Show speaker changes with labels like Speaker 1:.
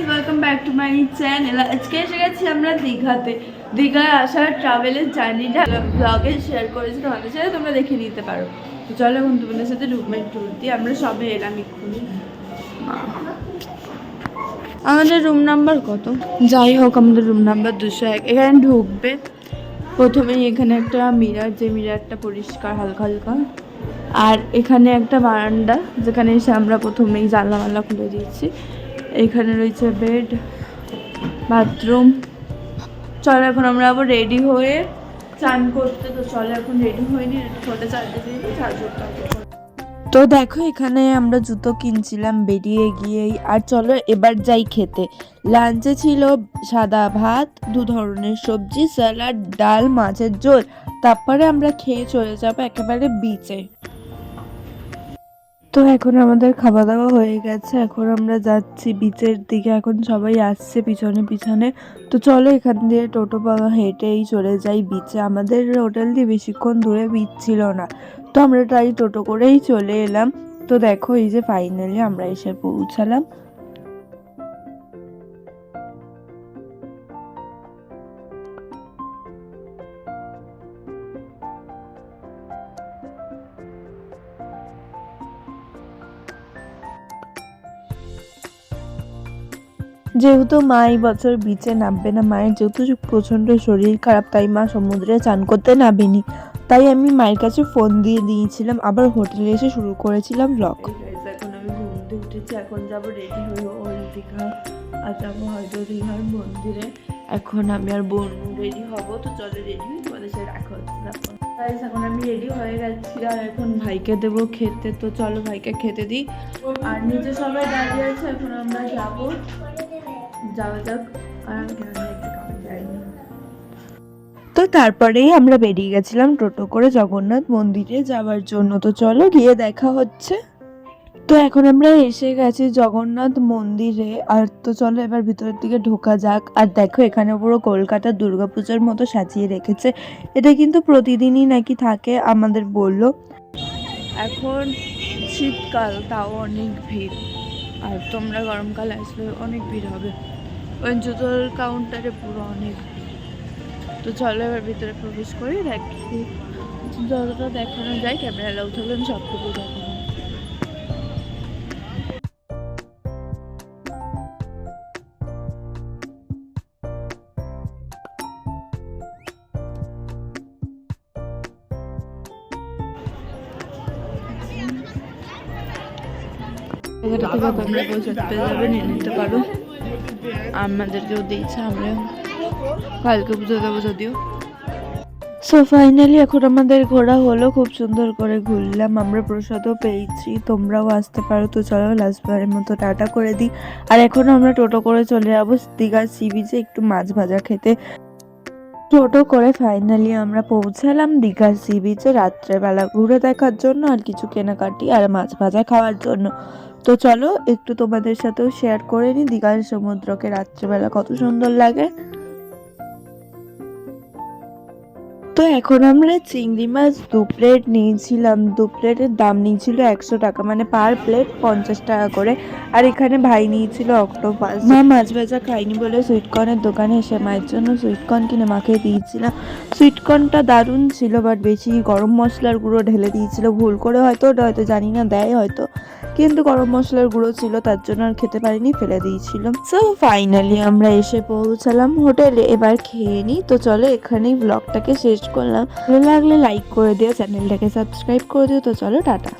Speaker 1: Welcome back to my channel. আজকে এসে গেছি আমরা দীঘাতে। দীঘায় আসার ট্রাভেলের জার্নিটা ব্লগে শেয়ার করেছি তোমাদের সাথে, তোমরা দেখে নিতে পারো। তো চলো এখন তোমাদের সাথে রুমের ট্যুর দিই। আমরা সবে এলাম এক্ষুনি। আমাদের রুম নাম্বার কত যাই হোক, আমাদের রুম নাম্বার 201। এখানে ঢুকবে প্রথমেই এখানে একটা মিরার, যে মিরারটা পরিষ্কার হালকা হালকা। আর এখানে একটা বারান্দা, যেখানে এসে আমরা প্রথমেই জানলা খুলে দিয়েছি। এখানে রয়েছে বেড, বাথরুম। চলো এখন আমরা আবার রেডি হয়ে চান করতে। তো চলো এখন রেডি হয়নি, ফোনে চার্জে দিয়ে চার্জ করতে হবে। তো দেখো এখানে আমরা জুতো কিনছিলাম বেরিয়ে গিয়েই। আর চলো এবার যাই খেতে। লাঞ্চে ছিল সাদা ভাত, 2 ধরনের সবজি, স্যালাড, ডাল, মাছের ঝোল। তারপরে আমরা খেয়ে চলে যাবো একেবারে বিচে। তো এখন আমাদের খাওয়া দাওয়া হয়ে গেছে, এখন আমরা যাচ্ছি বিচের দিকে। এখন সবাই আসছে পিছনে পিছনে। তো চলো এখান দিয়ে টোটো পাওয়া হেঁটেই চলে যাই বিচে। আমাদের হোটেল দিয়ে বেশিক্ষণ দূরে বিচ ছিল না, তো আমরা তাই টোটো করেই চলে এলাম। তো দেখো এই যে ফাইনালি আমরা এসে পৌঁছালাম। যেহেতু মা এই বছর বিচে নামবে না, মায়ের যেহেতু প্রচণ্ড শরীর খারাপ, তাই মা সমুদ্রে চান করতে নামেনি। তাই আমি মায়ের কাছে ফোন দিয়ে দিয়েছিলাম, আবার হোটেলে এসে শুরু করেছিলাম ব্লগ। এখন আমি ঘুম থেকে উঠেছি, এখন যাবো রেডি হয়ে ওল্ড দীঘা, আর যাবো হয়তো দীঘার মন্দিরে। এখন আমি আর বোন রেডি হবো। তো চলো রেডি হই, তোমাদের সাথে দেখা হচ্ছে। এখন আমি রেডি হয়ে গেছি, আর এখন ভাইকে দেবো খেতে। তো চলো ভাইকে খেতে দিই। আর নিচে সবাই দাঁড়িয়ে আছে, এখন আমরা যাবো, যাওয়া যাক। আর আমি যাইনি। তো তারপরেই আমরা বেরিয়ে গেছিলাম টোটো করে জগন্নাথ মন্দিরে যাওয়ার জন্য। তো চলো গিয়ে দেখা হচ্ছে। তো এখন আমরা এসে গেছি জগন্নাথ মন্দিরে। আর তো চলো এবার ভিতরের দিকে ঢোকা যাক। আর দেখো এখানে পুরো কলকাতার দুর্গাপূজার মতো সাজিয়ে রেখেছে। এটা কিন্তু প্রতিদিনই নাকি থাকে, আমাদের বললো। এখন শীতকাল, তাও অনেক ভিড়। আর তোমরা গরমকালে আসলে অনেক ভিড় হবে। ওই জুতোর কাউন্টারে পুরো অনেক ভিড়। তো চলো এবার ভিতরে প্রবেশ করে দেখি, যতটা দেখানো যায় ক্যামেরা এলাউ থাকলে আমি সবটুকু দেখাবো। এটা থেকে তোমরা পয়সা পেয়ে যাবে, নিয়ে নিতে পারো। আমাদেরকেও দিয়েছে, আমরা কালকে পুজো দেবো যদিও। সো ফাইনালি এখন আমাদের ঘোরা হলো, খুব সুন্দর করে ঘুরলাম, আমরা প্রসাদও পেয়েছি, তোমরাও আসতে পারো। তো চলো লাস্টবারের মতো টাটা করে দিই। আর এখন আমরা টোটো করে চলে যাবো দীঘার সি বিচে একটু মাছ ভাজা খেতে। টোটো করে ফাইনালি আমরা পৌঁছালাম দীঘার সি বিচে রাত্রেবেলা ঘুরে দেখার জন্য, আর কিছু কেনাকাটি আর মাছ ভাজা খাওয়ার জন্য। তো চলো একটু তোমাদের সাথেও শেয়ার করে নিই দীঘার সমুদ্রকে রাত্রেবেলা কত সুন্দর লাগে। তো এখন আমরা চিংড়ি মাছ 2 প্লেট নিয়েছিলাম। 2 প্লেটের দাম নিয়েছিল 100 টাকা, মানে পার প্লেট 50 টাকা করে। আর এখানে ভাই নিয়েছিল অক্টোপাস। মা মাছ ভাজা খাইনি বলে সুইটকর্নের দোকানে এসে মায়ের জন্য সুইটকর্ন কিনে মাকে দিয়েছিলাম। সুইটকর্নটা দারুণ ছিল, বাট বেশি গরম মশলার গুঁড়ো ঢেলে দিয়েছিল ভুল করে, হয়তো ওটা হয়তো জানি না দেয় হয়তো, কিন্তু গরম মশলার গুঁড়ো ছিল, তার জন্য আর খেতে পারিনি, ফেলে দিয়েছিল। সো ফাইনালি আমরা এসে পৌঁছালাম হোটেলে, এবার খেয়ে নিই। তো চলো এখানেই ব্লগটাকে শেষ করলাম। ভালো লাগলে লাইক করে দিও, চ্যানেলটাকে সাবস্ক্রাইব করে দিও। তো চলো টাটা।